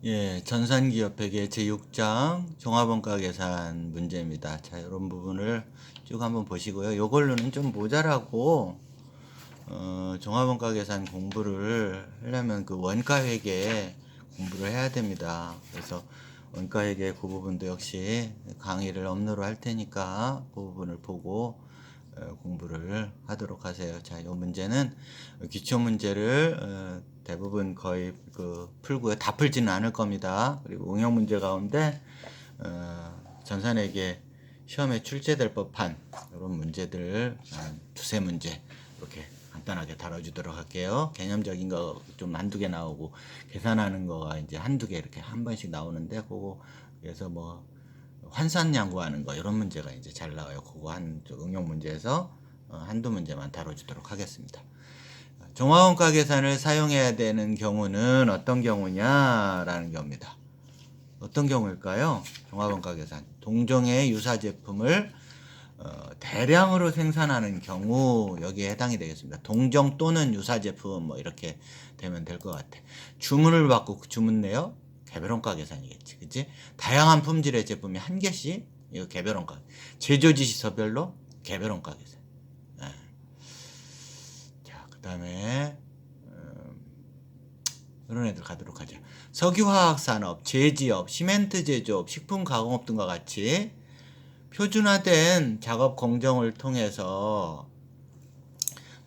예, 전산기업회계 제6장 종합원가 계산 문제입니다. 자, 이런 부분을 쭉 한번 보시고요. 요걸로는 좀 모자라고, 종합원가 계산 공부를 하려면 그 원가회계 공부를 해야 됩니다. 그래서 원가회계 그 부분도 역시 강의를 업로드 할 테니까 그 부분을 보고 공부를 하도록 하세요. 자, 이 문제는 기초 문제를 대부분 거의 풀고요. 다 풀지는 않을 겁니다. 그리고 응용 문제 가운데 전산에게 시험에 출제될 법한 이런 문제들 한 두세 문제 이렇게 간단하게 다뤄주도록 할게요. 개념적인 거 좀 한두 개 나오고 계산하는 거가 이제 한두 개 이렇게 한 번씩 나오는데 그거 그래서 뭐 환산 양구하는 거 이런 문제가 이제 잘 나와요. 그거 한 응용 문제에서 한두 문제만 다뤄주도록 하겠습니다. 종합원가 계산을 사용해야 되는 경우는 어떤 경우냐라는 겁니다. 어떤 경우일까요? 종합원가 계산. 동종의 유사 제품을 대량으로 생산하는 경우 여기에 해당이 되겠습니다. 동종 또는 유사 제품 뭐 이렇게 되면 될 것 같아. 주문을 받고 그 주문 내역 개별원가 계산이겠지, 그치? 다양한 품질의 제품이 한 개씩 이거 개별원가. 제조지시서별로 개별원가 계산. 네. 자, 그다음에 이런 애들 가도록 하자. 석유화학산업, 제지업, 시멘트 제조업, 식품가공업 등과 같이 표준화된 작업 공정을 통해서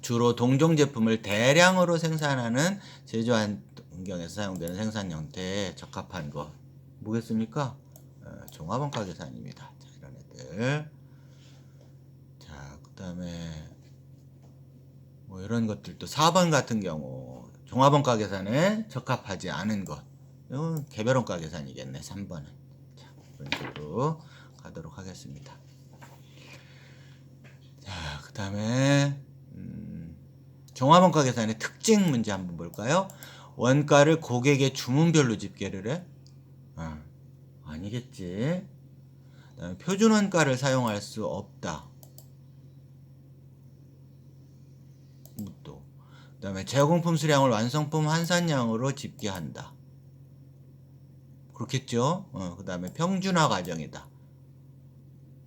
주로 동종 제품을 대량으로 생산하는 제조 환경에서 사용되는 생산 형태에 적합한 것 뭐겠습니까? 종합원가 계산입니다. 자, 이런 애들. 자, 그 다음에 뭐 이런 것들도 4번 같은 경우 종합원가 계산에 적합하지 않은 것 이건 개별원가 계산이겠네. 3번은. 자, 이런 식으로 가도록 하겠습니다. 자, 그 다음에 종합원가 계산의 특징 문제 한번 볼까요? 원가를 고객의 주문별로 집계를 해? 아니겠지. 그다음에 표준원가를 사용할 수 없다. 또. 그다음에 제공품 수량을 완성품 환산량으로 집계한다. 그렇겠죠. 그다음에 평준화 과정이다.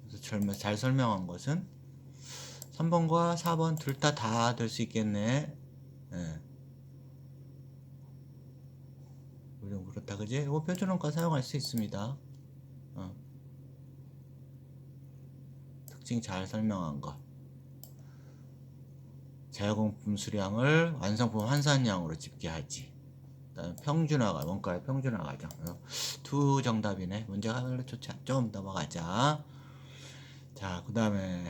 그래서 잘 설명한 것은 3번과 4번 둘 다 될 수 있겠네. 예. 좀 그렇다, 그지? 이거 표준원가 사용할 수 있습니다. 특징 잘 설명한 거. 제공품 수량을 완성품 환산량으로 집계하지. 그다음에 평준화가 원가의 평준화 과정. 두 정답이네. 문제가 별로 좋지 않. 좀 넘어가자. 자, 그다음에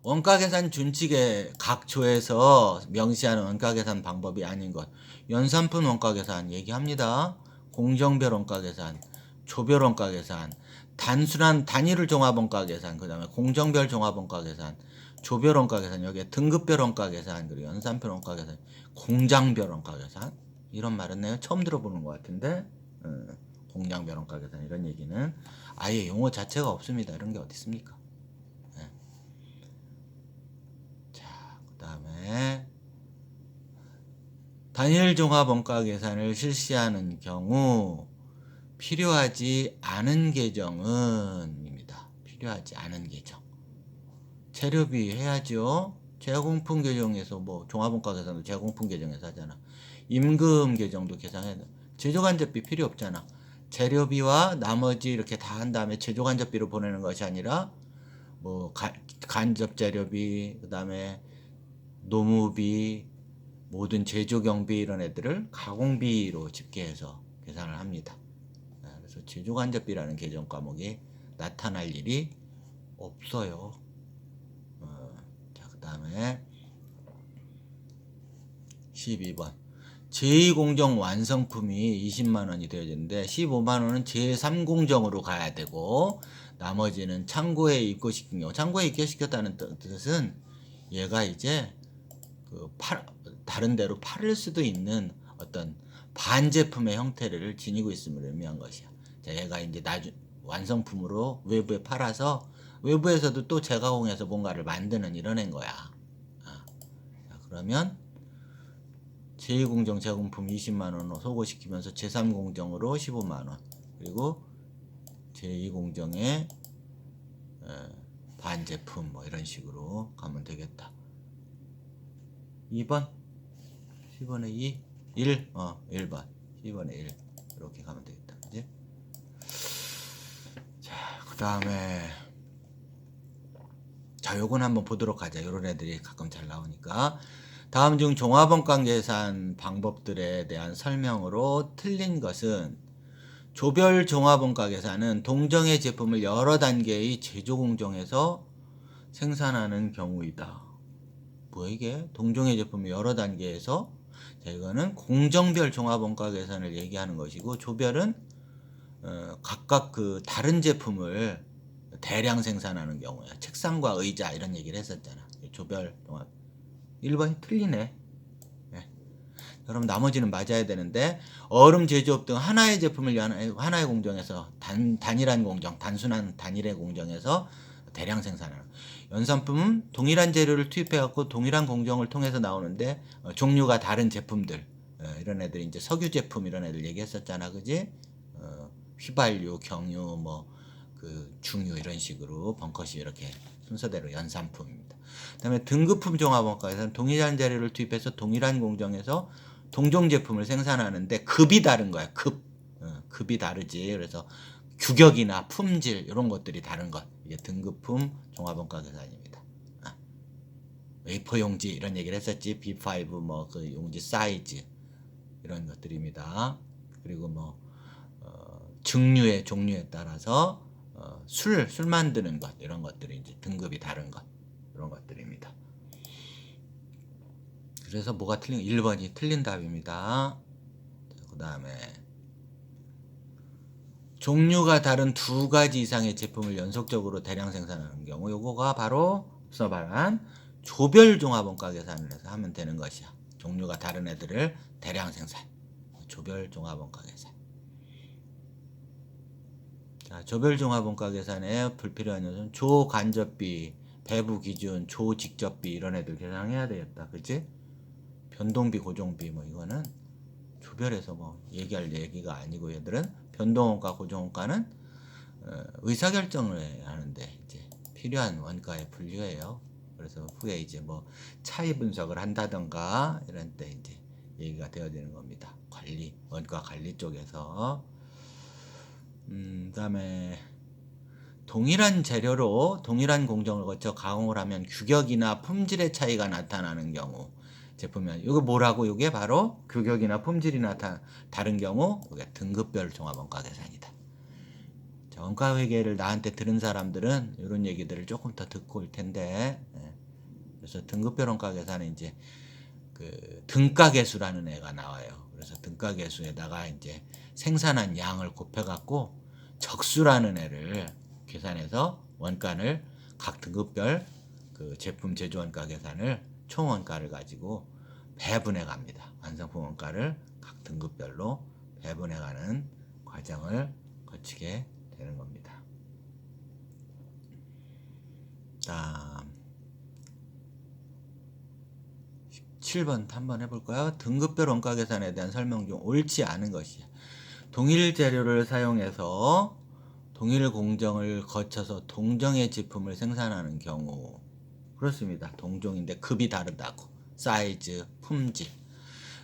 원가 계산 준칙의 각 조에서 명시하는 원가 계산 방법이 아닌 것. 연산품 원가 계산 얘기합니다. 공정별 원가 계산, 조별 원가 계산, 단순한 단위를 종합 원가 계산, 그다음에 공정별 종합 원가 계산, 조별 원가 계산, 여기에 등급별 원가 계산, 그리고 연산별 원가 계산, 공장별 원가 계산. 이런 말은 내가 처음 들어보는 것 같은데, 공장별 원가 계산 이런 얘기는 아예 용어 자체가 없습니다. 이런 게 어디 있습니까? 그다음에 단일 종합 원가 계산을 실시하는 경우 필요하지 않은 계정은입니다. 필요하지 않은 계정. 재료비 해야죠. 제공품 계정에서 뭐 종합원가 계산도 제공품 계정에서 하잖아. 임금 계정도 계산해. 제조간접비 필요 없잖아. 재료비와 나머지 이렇게 다 한 다음에 제조간접비로 보내는 것이 아니라 뭐 간접 재료비, 그다음에 노무비, 모든 제조 경비 이런 애들을 가공비로 집계해서 계산을 합니다. 그래서 제조 간접비라는 계정 과목이 나타날 일이 없어요. 자, 그다음에 12번. 제2공정 완성품이 20만 원이 되어지는데 15만 원은 제3공정으로 가야 되고 나머지는 창고에 입고시킨 경우. 창고에 입고시켰다는 뜻은 얘가 이제 다른 데로 팔을 수도 있는 어떤 반제품의 형태를 지니고 있음을 의미한 것이야. 자, 얘가 이제 완성품으로 외부에 팔아서 외부에서도 또 재가공해서 뭔가를 만드는 이런 애인 거야. 자, 그러면 제2공정 제공품 20만원 소거시키면서 제3공정으로 15만원, 그리고 제2공정에 반제품 뭐 이런 식으로 가면 되겠다. 2번 10번에 2 1 1번 10번에 1 이렇게 가면 되겠다. 그지? 자, 그 다음에 자, 요건 한번 보도록 하자. 요런 애들이 가끔 잘 나오니까. 다음 중 종합원가 계산 방법들에 대한 설명으로 틀린 것은, 조별 종합원가 계산은 동정의 제품을 여러 단계의 제조 공정에서 생산하는 경우이다. 뭐야 이게? 동정의 제품을 여러 단계에서, 자, 이거는 공정별 종합원가 계산을 얘기하는 것이고, 조별은 각각 그 다른 제품을 대량 생산하는 경우야. 책상과 의자 이런 얘기를 했었잖아. 조별 종합. 1번이 틀리네. 네. 그럼 나머지는 맞아야 되는데, 얼음 제조업 등 하나의 제품을 위한 하나의 공정에서 단일한 공정, 단순한 단일의 공정에서 대량 생산하는. 연산품은 동일한 재료를 투입해갖고 동일한 공정을 통해서 나오는데 종류가 다른 제품들, 이런 애들 이제 석유 제품 이런 애들 얘기했었잖아, 그지? 휘발유, 경유, 뭐 그 중유 이런 식으로 벙커시 이렇게 순서대로 연산품입니다. 그다음에 등급품 종합원가에서는 동일한 재료를 투입해서 동일한 공정에서 동종 제품을 생산하는데 급이 다른 거야. 급이 다르지. 그래서 규격이나 품질 이런 것들이 다른 것. 이게 등급품 종합원가 계산입니다. 웨이퍼 용지 이런 얘기를 했었지. B5 뭐 그 용지 사이즈 이런 것들입니다. 그리고 뭐 증류의 종류에 따라서 술 만드는 것 이런 것들이 이제 등급이 다른 것 이런 것들입니다. 그래서 뭐가 틀린 1번이 틀린 답입니다. 그 다음에 종류가 다른 두 가지 이상의 제품을 연속적으로 대량 생산하는 경우, 요거가 바로 앞서 말한 조별 종합원가 계산을 해서 하면 되는 것이야. 종류가 다른 애들을 대량 생산, 조별 종합원가 계산. 자, 조별 종합원가 계산에 불필요한 요소는 조 간접비, 배부 기준, 조 직접비 이런 애들 계산해야 되겠다. 그치? 변동비, 고정비 뭐 이거는 조별에서 뭐 얘기할 얘기가 아니고, 얘들은 변동원가, 고정원가는 의사결정을 하는데 이제 필요한 원가에 분류해요. 그래서 후에 이제 뭐 차이 분석을 한다던가 이런 때 이제 얘기가 되어지는 겁니다. 관리, 원가 관리 쪽에서. 그다음에 동일한 재료로 동일한 공정을 거쳐 가공을 하면 규격이나 품질의 차이가 나타나는 경우 제품이, 이거 뭐라고? 이게 바로 규격이나 품질이 다른 경우, 이게 등급별 종합원가 계산이다. 자, 원가 회계를 나한테 들은 사람들은 이런 얘기들을 조금 더 듣고 올 텐데, 그래서 등급별 원가 계산은 이제 그 등가계수라는 애가 나와요. 그래서 등가계수에다가 이제 생산한 양을 곱해갖고 적수라는 애를 계산해서 원가를 각 등급별 그 제품 제조 원가 계산을 총 원가를 가지고 배분해 갑니다. 완성품 원가를 각 등급별로 배분해 가는 과정을 거치게 되는 겁니다. 다음 17번 한번 해볼까요? 등급별 원가 계산에 대한 설명 중 옳지 않은 것이야. 동일 재료를 사용해서 동일 공정을 거쳐서 동정의 제품을 생산하는 경우, 그렇습니다. 동종인데 급이 다르다고. 사이즈, 품질.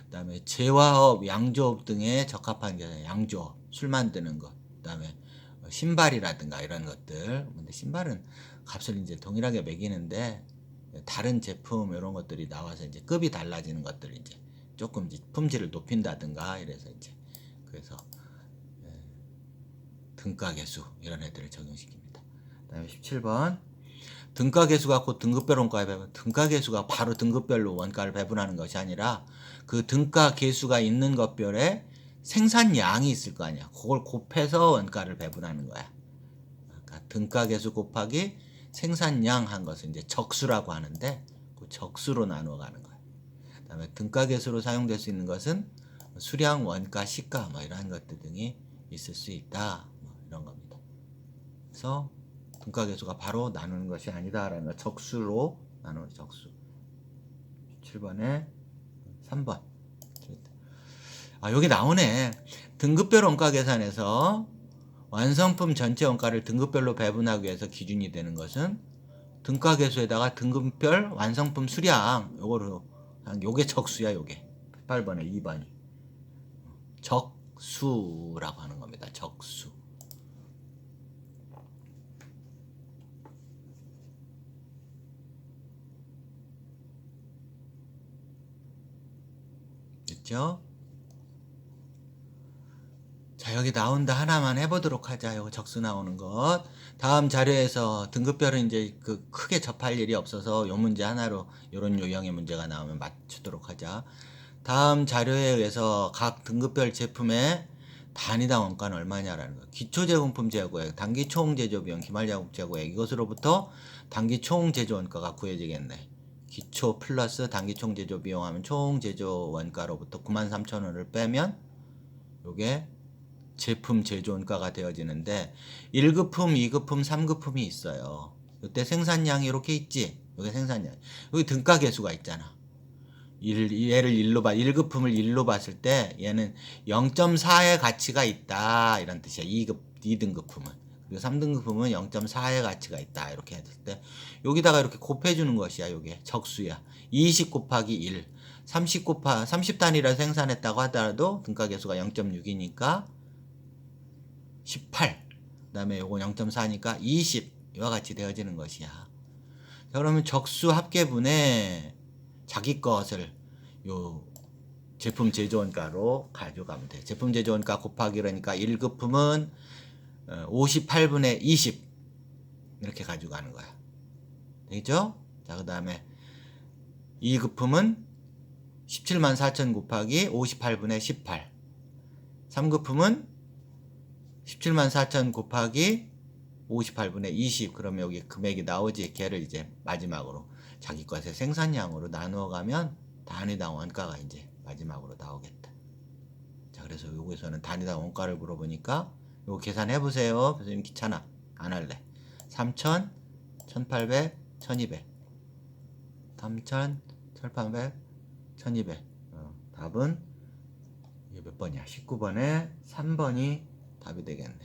그다음에 제화업, 양조업 등에 적합한 계산, 양조업, 술 만드는 것. 그다음에 신발이라든가 이런 것들. 근데 신발은 값을 이제 동일하게 매기는데 다른 제품 이런 것들이 나와서 이제 급이 달라지는 것들 이제 조금 이제 품질을 높인다든가 이래서 이제 그래서 등가계수 이런 애들을 적용시킵니다. 그다음에 17번 등가계수가 곧 등급별 원가에 배분. 등가계수가 바로 등급별로 원가를 배분하는 것이 아니라 그 등가계수가 있는 것별에 생산량이 있을 거 아니야. 그걸 곱해서 원가를 배분하는 거야. 그러니까 등가계수 곱하기 생산량 한 것을 이제 적수라고 하는데 그 적수로 나누어 가는 거야. 그다음에 등가계수로 사용될 수 있는 것은 수량, 원가, 시가 뭐 이러한 것들 등이 있을 수 있다. 뭐 이런 겁니다. 그래서 등가계수가 바로 나누는 것이 아니다라는 거, 적수로 나누는 적수. 7번에 3번 아, 여기 나오네. 등급별 원가 계산에서 완성품 전체 원가를 등급별로 배분하기 위해서 기준이 되는 것은 등가계수에다가 등급별 완성품 수량 요거로 요게 적수야. 요게 8번에 2번이 적수라고 하는 겁니다. 적수. 됐죠? 자, 여기 나온다 하나만 해보도록 하자. 요거 적수 나오는 것. 다음 자료에서 등급별은 이제 그 크게 접할 일이 없어서 요 문제 하나로 요런 유형의 문제가 나오면 맞추도록 하자. 다음 자료에 의해서 각 등급별 제품의 단위당 원가는 얼마냐라는 거. 기초제공품 재고액, 단기 총 제조비용, 기말자국 재고액 이것으로부터 단기 총 제조 원가가 구해지겠네. 기초 플러스 단기 총 제조 비용 하면 총 제조 원가로부터 93,000원을 빼면 요게 제품 제조 원가가 되어지는데 1급품, 2급품, 3급품이 있어요. 이때 생산량이 이렇게 있지. 여기 생산량. 여기 등가 계수가 있잖아. 얘를 1급품을 1로 봤을 때 얘는 0.4의 가치가 있다. 이런 뜻이야. 2등급품은. 그리고 3등급품은 0.4의 가치가 있다. 이렇게 했을 때 여기다가 이렇게 곱해주는 것이야. 요게 적수야. 20 곱하기 1. 30단위라 생산했다고 하더라도 등가계수가 0.6이니까 18. 그 다음에 요건 0.4니까 20. 이와 같이 되어지는 것이야. 자, 그러면 적수 합계분에 자기 것을 요 제품 제조원가로 가져가면 돼. 제품 제조원가 곱하기 그러니까 1급품은 58분의 20 이렇게 가져가는 거야. 되겠죠? 자, 그 다음에 2급품은 17만 4천 곱하기 58분의 18. 3급품은 17만 4천 곱하기 58분의 20. 그러면 여기 금액이 나오지. 걔를 이제 마지막으로 자기 것의 생산량으로 나누어 가면 단위당 원가가 이제 마지막으로 나오겠다. 자, 그래서 여기서는 단위당 원가를 물어보니까 이거 계산해 보세요. 교수님 귀찮아. 안 할래. 3,000, 1,800, 1,200. 3,000, 1,800, 1,200. 답은 이게 몇 번이야? 19번에 3번이 답이 되겠네.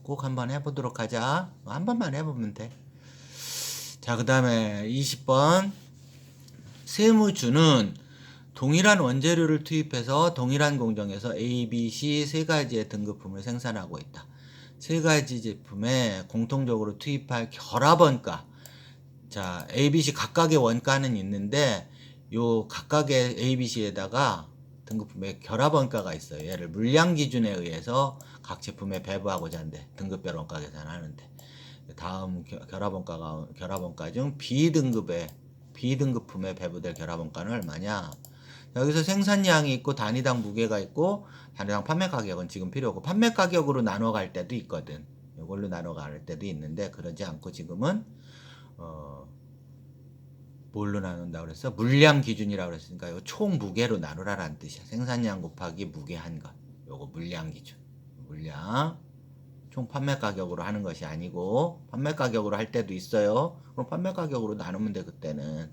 꼭 한번 해보도록 하자. 한 번만 해보면 돼. 자, 그 다음에 20번. 세무주는 동일한 원재료를 투입해서 동일한 공정에서 A, B, C 세 가지의 등급품을 생산하고 있다. 세 가지 제품에 공통적으로 투입할 결합원가. 자, A, B, C 각각의 원가는 있는데 요 각각의 A, B, C에다가 등급품의 결합원가가 있어요. 얘를 물량 기준에 의해서 각 제품에 배부하고자 하는데 등급별 원가 계산하는데 다음 결합원가 중 B등급품에 배부될 결합원가는 얼마냐? 여기서 생산량이 있고 단위당 무게가 있고 단위당 판매 가격은 지금 필요 없고 판매 가격으로 나눠 갈 때도 있거든. 이걸로 나눠 갈 때도 있는데 그러지 않고 지금은 뭘로 나눈다고 그랬어? 물량 기준이라고 그랬으니까 이거 총 무게로 나누라라는 뜻이야. 생산량 곱하기 무게 한 것. 요거 물량 기준. 물량. 총 판매 가격으로 하는 것이 아니고 판매 가격으로 할 때도 있어요. 그럼 판매 가격으로 나누면 돼 그때는.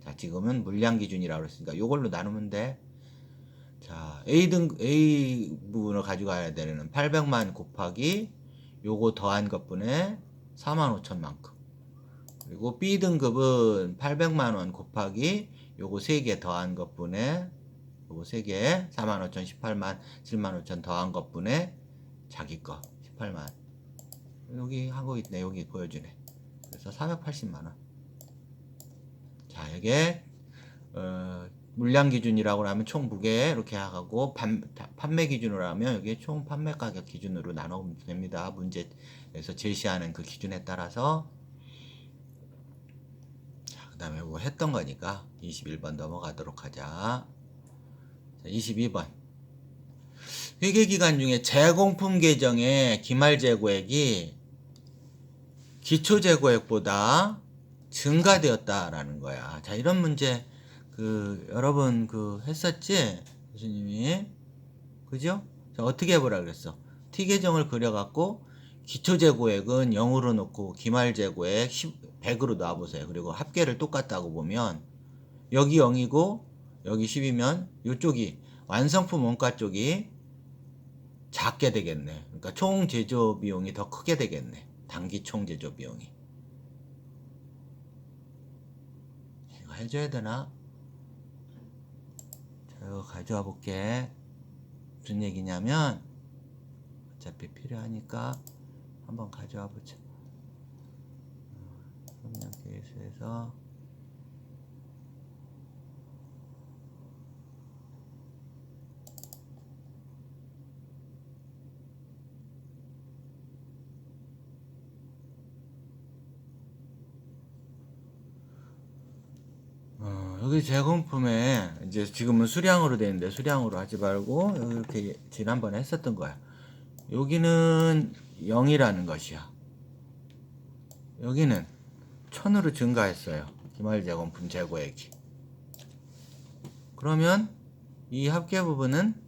자, 지금은 물량 기준이라고 그랬으니까 이걸로 나누면 돼. 자, A 부분을 가져가야 되는 800만 곱하기 요거 더한 것분에 45,000만큼. 그리고 B등급은 800만원 곱하기 요거 3개 더한 것분에 요거 3개 45,000, 18만, 75,000 더한 것분에 자기 거 18만. 여기 하고 있네. 여기 보여주네. 그래서 480만원. 자, 이게 물량 기준이라고 하면 총 무게 이렇게 하고 판매 기준으로 하면 여기 총 판매 가격 기준으로 나누면 됩니다. 문제에서 제시하는 그 기준에 따라서. 자, 그 다음에 이거 했던 거니까 21번 넘어가도록 하자. 자, 22번. 회계기간 중에 재공품 계정의 기말재고액이 기초재고액보다 증가되었다라는 거야. 자, 이런 문제 여러분 했었지? 교수님이. 그죠? 자, 어떻게 해보라 그랬어? T 계정을 그려갖고 기초재고액은 0으로 놓고 기말재고액 100으로 놔보세요. 그리고 합계를 똑같다고 보면 여기 0이고 여기 10이면 이쪽이 완성품 원가 쪽이 작게 되겠네. 그러니까 총 제조 비용이 더 크게 되겠네. 단기 총 제조 비용이. 이거 해줘야 되나? 자, 이거 가져와 볼게. 무슨 얘기냐면 어차피 필요하니까 한번 가져와 보자. 협력 케이스에서 여기 제공품에 이제 지금은 수량으로 되어 있는데 수량으로 하지 말고 이렇게 지난번에 했었던 거야. 여기는 0이라는 것이야. 여기는 1000으로 증가했어요. 기말 제공품 재고액이. 그러면 이 합계 부분은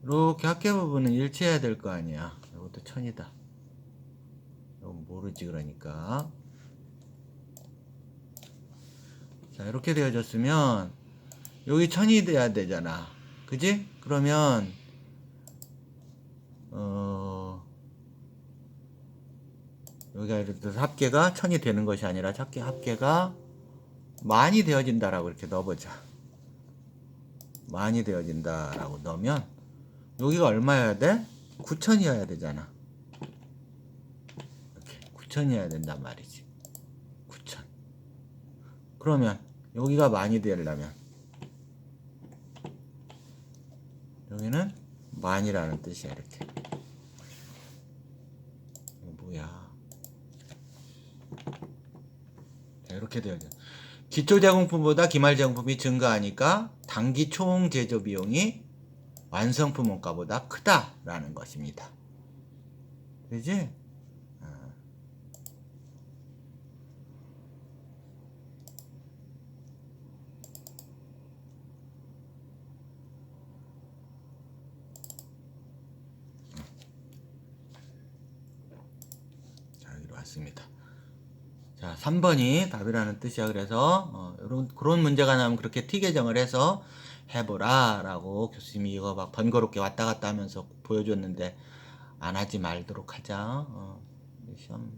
이렇게 합계 부분은 일치해야 될 거 아니야. 이것도 1000이다. 이건 모르지 그러니까. 자, 이렇게 되어졌으면 여기 1000이 돼야 되잖아. 그지? 그러면 여기가 예를 들어서 합계가 1000이 되는 것이 아니라 합계가 만이 되어진다라고 이렇게 넣어보자. 만이 되어진다라고 넣으면 여기가 얼마여야 돼? 9000이어야 되잖아. 이렇게 9000이어야 된단 말이지. 9000. 그러면 여기가 만이 되려면 여기는 만이라는 뜻이야. 이렇게. 뭐야? 이렇게 되어져. 기초 제공품보다 기말 제공품이 증가하니까 단기 총 제조 비용이 완성품 원가보다 크다라는 것입니다. 그지? 자, 여기로 왔습니다. 자, 3번이 답이라는 뜻이야. 그래서 그런 문제가 나오면 그렇게 T 계정을 해서 해보라 라고 교수님이 이거 막 번거롭게 왔다 갔다 하면서 보여줬는데 안 하지 말도록 하자. 시험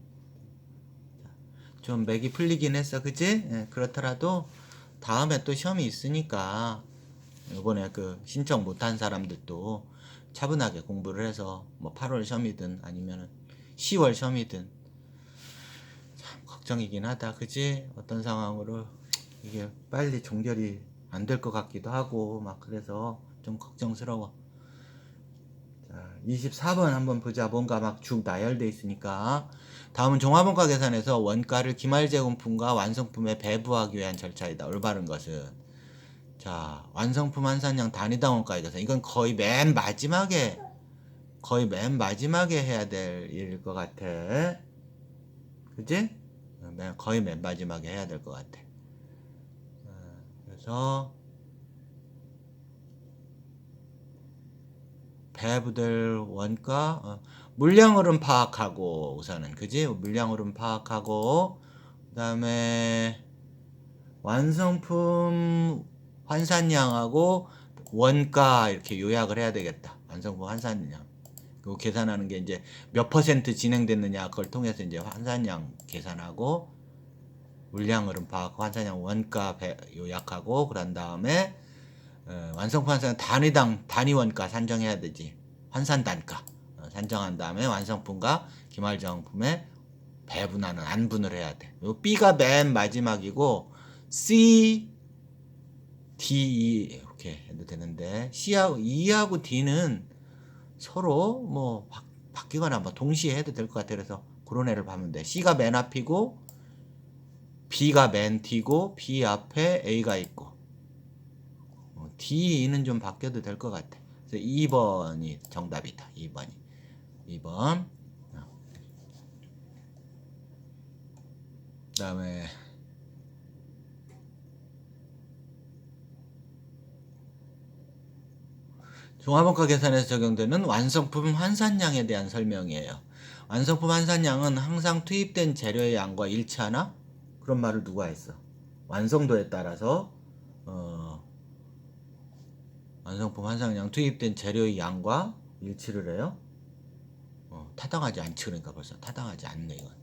좀 맥이 풀리긴 했어. 그치? 예, 그렇더라도 다음에 또 시험이 있으니까 이번에 그 신청 못한 사람들도 차분하게 공부를 해서 뭐 8월 시험이든 아니면 10월 시험이든 참 걱정이긴 하다. 그치? 어떤 상황으로 이게 빨리 종결이 안 될 것 같기도 하고 막 그래서 좀 걱정스러워. 자, 24번 한번 보자. 뭔가 막 쭉 나열돼 있으니까. 다음은 종합원가 계산에서 원가를 기말 제공품과 완성품에 배부하기 위한 절차이다. 올바른 것은 자, 완성품 환산량 단위당 원가 계산. 이건 거의 맨 마지막에 해야 될 일일 것 같아. 그지? 거의 맨 마지막에 해야 될 것 같아. 그래서 배부될 원가 물량흐름 파악하고 우선은 그지? 물량흐름 파악하고 그다음에 완성품 환산량하고 원가 이렇게 요약을 해야 되겠다. 완성품 환산량. 그 계산하는 게 이제 몇 퍼센트 진행됐느냐 그걸 통해서 이제 환산량 계산하고 물량흐름 파악하고 환산량 원가 요약하고 그런 다음에 완성품 환산 단위 원가 산정해야 되지. 환산 단가 산정한 다음에 완성품과 기말 제공품에 배분하는 안분을 해야 돼. 요 B가 맨 마지막이고 C, D, E 이렇게 해도 되는데 C하고 E하고 D는 서로 뭐 바뀌거나 뭐 동시에 해도 될 것 같아. 그래서 그런 애를 봐면 돼. C가 맨 앞이고 B가 맨 뒤고 B 앞에 A가 있고 D는 좀 바뀌어도 될 것 같아. 그래서 2번이 정답이다. 2번. 그 다음에 종합원가 계산에서 적용되는 완성품 환산량에 대한 설명이에요. 완성품 환산량은 항상 투입된 재료의 양과 일치하나? 그런 말을 누가 했어? 완성도에 따라서 완성품 환산량 투입된 재료의 양과 일치를 해요? 타당하지 않지. 그러니까 벌써 타당하지 않네 이건.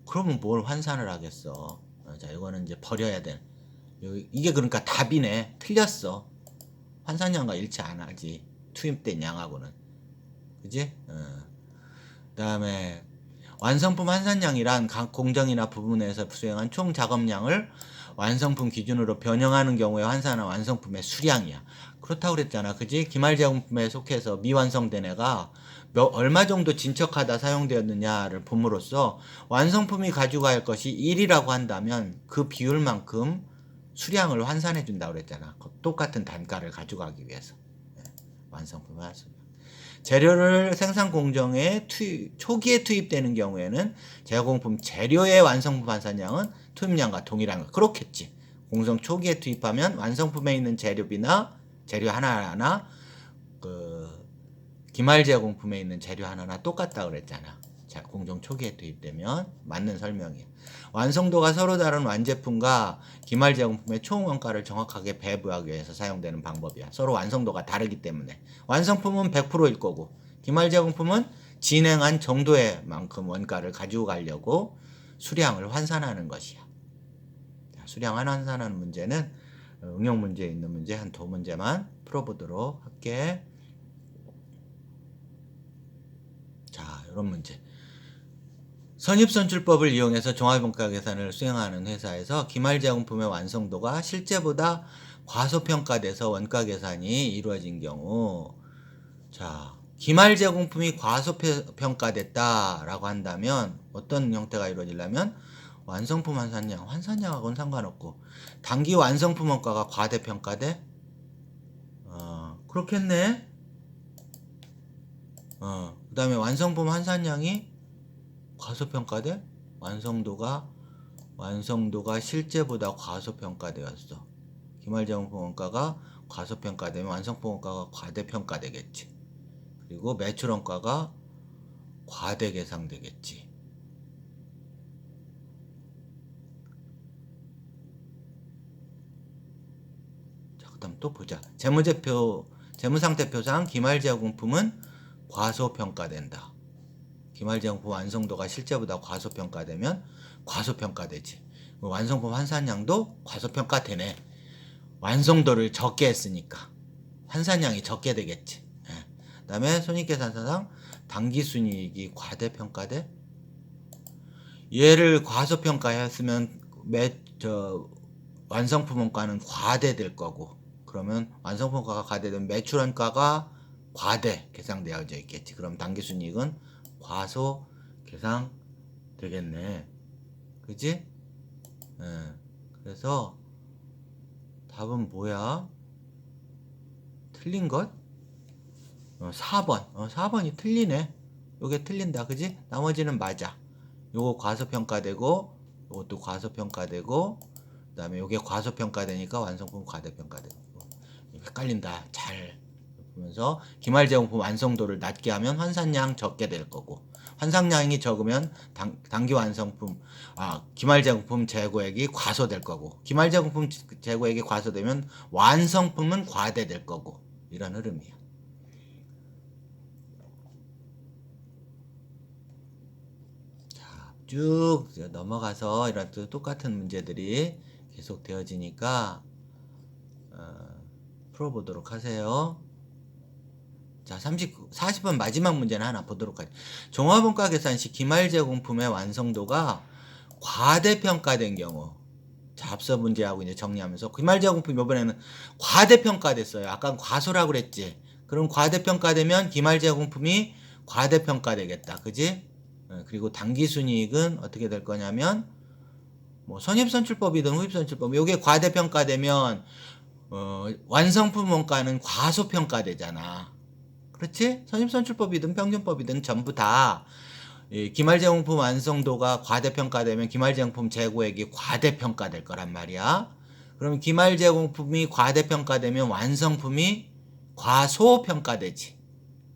그러면 뭘 환산을 하겠어. 자, 이거는 이제 버려야 돼. 이게 그러니까 답이네. 틀렸어. 환산량과 일치 안 하지. 투입된 양하고는. 그지? 그 다음에 완성품 환산량이란 각 공정이나 부분에서 수행한 총 작업량을 완성품 기준으로 변형하는 경우에 환산한 완성품의 수량이야. 그렇다고 그랬잖아. 그지? 기말제공품에 속해서 미완성된 애가 얼마 정도 진척하다 사용되었느냐를 봄으로써 완성품이 가지고 갈 것이 1이라고 한다면 그 비율만큼 수량을 환산해 준다고 그랬잖아. 똑같은 단가를 가져가기 위해서. 완성품을 할 수. 재료를 생산 공정에 초기에 투입되는 경우에는 제공품 재료의 완성품 환산량은 투입량과 동일한 거. 그렇겠지. 공정 초기에 투입하면 완성품에 있는 재료비나 재료 하나하나 기말 제공품에 있는 재료 하나나 똑같다 그랬잖아. 자, 공정 초기에 투입되면 맞는 설명이야. 완성도가 서로 다른 완제품과 기말 제공품의 총 원가를 정확하게 배부하기 위해서 사용되는 방법이야. 서로 완성도가 다르기 때문에. 완성품은 100%일 거고 기말 제공품은 진행한 정도의 만큼 원가를 가지고 가려고 수량을 환산하는 것이야. 자, 수량 환산하는 문제는 응용 문제에 있는 문제 한 두 문제만 풀어보도록 할게. 자, 이런 문제. 선입선출법을 이용해서 종합원가 계산을 수행하는 회사에서 기말제공품의 완성도가 실제보다 과소평가돼서 원가 계산이 이루어진 경우, 자, 기말제공품이 과소평가됐다라고 한다면 어떤 형태가 이루어지려면 완성품 환산량하고는 상관없고 단기 완성품 원가가 과대평가돼? 그렇겠네. 그 다음에 완성품 환산량이 과소평가돼? 완성도가 실제보다 과소평가되었어. 기말제공품 원가가 과소평가되면 완성품 원가가 과대평가되겠지. 그리고 매출 원가가 과대계상되겠지. 자, 그 다음 또 보자. 재무상태표상 기말제공품은 과소평가된다. 기말제공품 완성도가 실제보다 과소평가되면 과소평가되지. 완성품 환산량도 과소평가되네. 완성도를 적게 했으니까 환산량이 적게 되겠지. 그 다음에 손익계산서상 당기순이익이 과대평가돼? 얘를 과소평가했으면 완성품 원가는 과대될 거고, 그러면 완성품 원가가 과대되면 매출 원가가 과대 계상되어져 있겠지. 그럼 당기순이익은 과소 계상되겠네. 그지? 그래서 답은 뭐야? 틀린 것? 4번. 4번이 틀리네. 요게 틀린다. 그지? 나머지는 맞아. 요거 과소평가되고, 요것도 과소평가되고, 그 다음에 요게 과소평가되니까 완성품 과대평가되고. 헷갈린다. 잘 보면서 기말제공품 완성도를 낮게 하면 환산량 적게 될 거고, 환산량이 적으면 단기 완성품, 기말제공품 재고액이 과소될 거고, 기말제공품 재고액이 과소되면 완성품은 과대될 거고, 이런 흐름이야. 자, 쭉 넘어가서 이런 똑같은 문제들이 계속 되어지니까 풀어보도록 하세요. 자, 40번 마지막 문제는 하나 보도록 하죠. 종합원가 계산 시 기말제공품의 완성도가 과대평가된 경우. 자, 앞서 문제하고 이제 정리하면서 기말제공품 이번에는 과대평가됐어요. 아까 과소라고 그랬지. 그럼 과대평가되면 기말제공품이 과대평가되겠다. 그지? 그리고 당기순이익은 어떻게 될 거냐면 뭐 선입선출법이든 후입선출법, 요게 과대평가되면 완성품 원가는 과소평가되잖아. 그렇지? 선입선출법이든 평균법이든 전부 다 기말제공품 완성도가 과대평가되면 기말제공품 재고액이 과대평가될 거란 말이야. 그럼 기말제공품이 과대평가되면 완성품이 과소평가되지.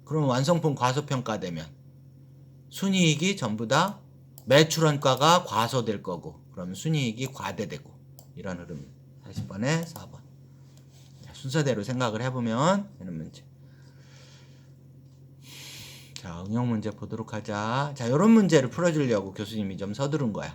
그럼 완성품 과소평가되면 순이익이 전부 다 매출원가가 과소될 거고, 그러면 순이익이 과대되고, 이런 흐름. 40번에 4번. 자, 순서대로 생각을 해보면 되는 문제. 자, 응용 문제 보도록 하자. 자, 이런 문제를 풀어주려고 교수님이 좀 서두른 거야.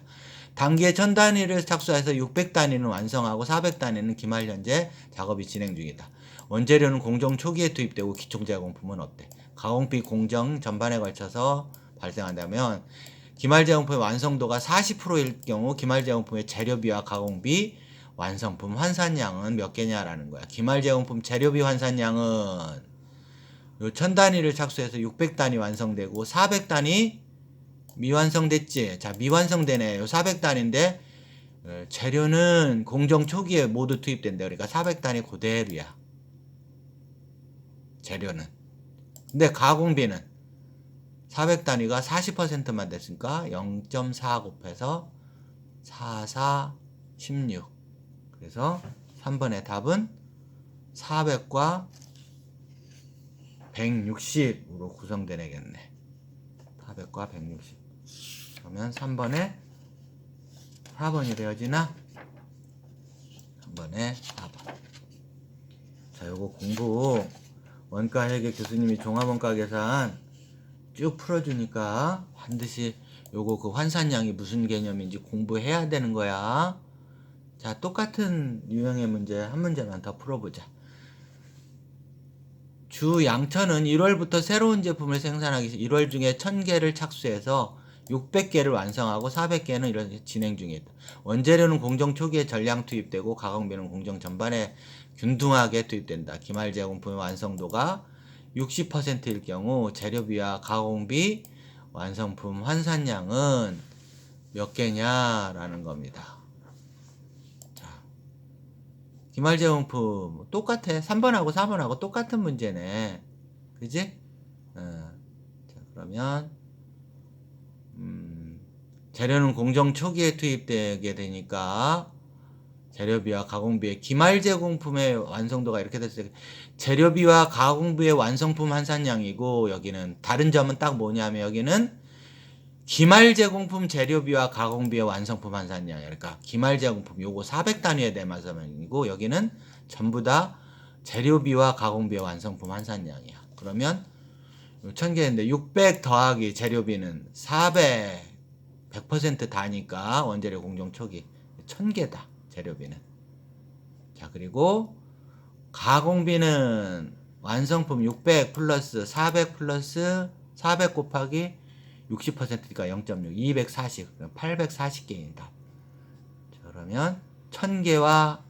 단기에 1000단위를 착수해서 600단위는 완성하고 400단위는 기말 현재 작업이 진행 중이다. 원재료는 공정 초기에 투입되고 기초 제공품은 어때? 가공비 공정 전반에 걸쳐서 발생한다면 기말 제공품의 완성도가 40%일 경우 기말 제공품의 재료비와 가공비 완성품 환산량은 몇 개냐라는 거야. 기말 제공품 재료비 환산량은 요 1000단위를 착수해서 600단위 완성되고 400단위 미완성됐지. 자, 미완성되네. 요 400단인데 재료는 공정 초기에 모두 투입된다. 그러니까 400단이 그대로야. 재료는. 근데 가공비는 400단위가 40%만 됐으니까 0.4 곱해서 44, 16. 그래서 3번의 답은 400과 160으로 구성되겠네. 400과 160. 그러면 3번에 4번이 되어지나? 3번에 4번. 자, 요거 공부 원가회계 교수님이 종합원가 계산 쭉 풀어주니까 반드시 요거 그 환산량이 무슨 개념인지 공부해야 되는 거야. 자, 똑같은 유형의 문제 한 문제만 더 풀어보자. 주 양천은 1월부터 새로운 제품을 생산하기 위해서 1월 중에 1000개를 착수해서 600개를 완성하고 400개는 이렇게 진행 중이다. 원재료는 공정 초기에 전량 투입되고 가공비는 공정 전반에 균등하게 투입된다. 기말 제공품의 완성도가 60%일 경우 재료비와 가공비 완성품 환산량은 몇 개냐라는 겁니다. 자, 기말 제공품 똑같아. 3번하고 4번하고 똑같은 문제네. 그지? 자, 그러면 재료는 공정 초기에 투입되게 되니까 재료비와 가공비의 기말 제공품의 완성도가 이렇게 됐어요. 재료비와 가공비의 완성품 환산량이고, 여기는 다른 점은 딱 뭐냐면 여기는 기말 제공품 재료비와 가공비의 완성품 환산량. 그러니까 기말 제공품 요거 400단위의 대마사명이고, 여기는 전부 다 재료비와 가공비의 완성품 환산량이야. 그러면 1000개인데 600 더하기 재료비는 400 100% 다니까 원재료 공정 초기 1000개다. 재료비는. 자, 그리고 가공비는 완성품 600 플러스 400 플러스 400 곱하기 60%니까 0.6 240 840개입니다. 자, 그러면 1000개와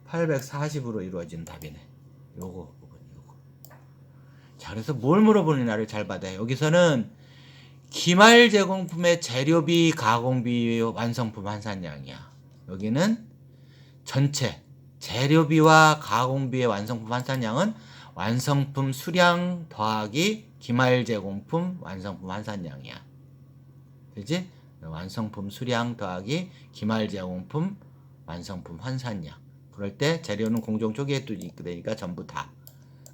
840으로 이루어진 답이네. 요거. 자, 그래서 뭘 물어보느냐를 잘 받아요. 여기서는 기말 제공품의 재료비, 가공비, 완성품 환산량이야. 여기는 전체 재료비와 가공비의 완성품 환산량은 완성품 수량 더하기 기말 제공품 완성품 환산량이야. 그지? 완성품 수량 더하기 기말 제공품 완성품 환산량. 그럴 때 재료는 공정 초기에 되니까 전부 다.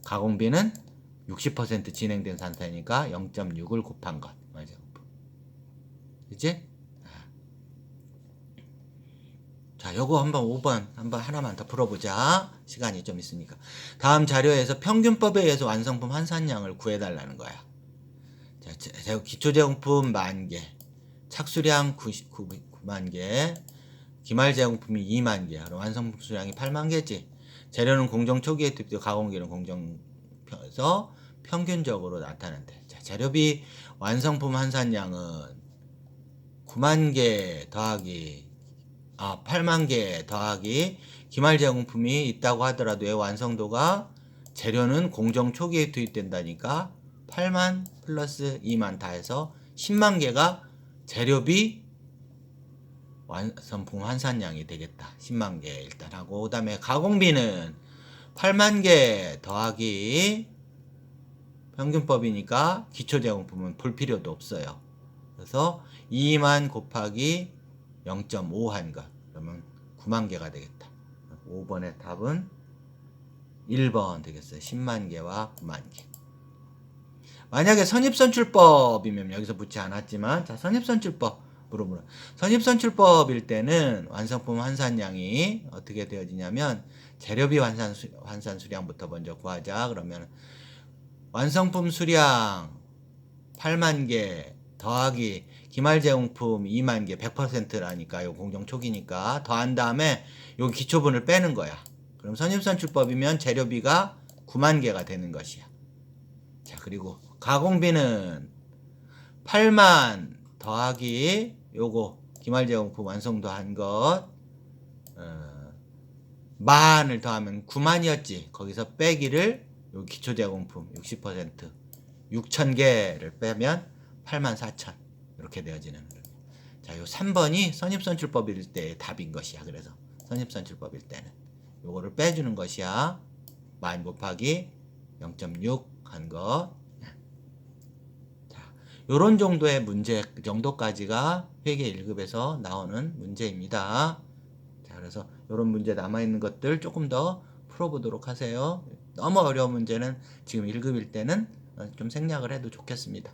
가공비는 60% 진행된 상태니까 0.6을 곱한 것. 그치? 자, 요거 한번 5번 한번 하나만 더 풀어보자. 시간이 좀 있으니까. 다음 자료에서 평균법에 의해서 완성품 환산량을 구해달라는 거야. 자, 기초제공품 10,000개, 착수량 9만 개, 기말 제공품이 2만 개, 그럼 완성품 수량이 8만 개지. 재료는 공정 초기에 투입되고 가공기는 공정에서 평균적으로 나타난대. 자, 재료비 완성품 환산량은 9만 개 더하기 8만 개 더하기 기말 제공품이 있다고 하더라도 왜 완성도가 재료는 공정 초기에 투입된다니까 8만 플러스 2만 다 해서 10만 개가 재료비 완성품 환산량이 되겠다. 10만 개 일단 하고, 그 다음에 가공비는 8만 개 더하기 평균법이니까 기초제공품은 볼 필요도 없어요. 그래서 2만 곱하기 0.5 한 것. 그러면 9만 개가 되겠다. 5번의 답은 1번 되겠어요. 10만 개와 9만 개. 만약에 선입선출법이면 여기서 붙지 않았지만, 자, 선입선출법으로 물어. 선입선출법일 때는 완성품 환산량이 어떻게 되어지냐면, 재료비 환산 수량부터 먼저 구하자. 그러면 완성품 수량 8만 개 더하기 기말제용품 2만 개 100%라니까요. 공정 초기니까 더한 다음에 요 기초분을 빼는 거야. 그럼 선입선출법이면 재료비가 9만 개가 되는 것이야. 자, 그리고 가공비는 8만 더하기 요거 기말제용품 완성도 한 것 만을 더하면 9만이었지. 거기서 빼기를 요 기초제공품 60% 6,000개를 빼면 84,000 이렇게 되어지는 거예요. 자, 요 3번이 선입선출법일 때의 답인 것이야. 그래서 선입선출법일 때는 요거를 빼주는 것이야. 만 곱하기 0.6 한 것. 자, 요런 정도의 문제 정도까지가 회계 1급에서 나오는 문제입니다. 자, 그래서 요런 문제 남아있는 것들 조금 더 풀어보도록 하세요. 너무 어려운 문제는 지금 1급일 때는 좀 생략을 해도 좋겠습니다.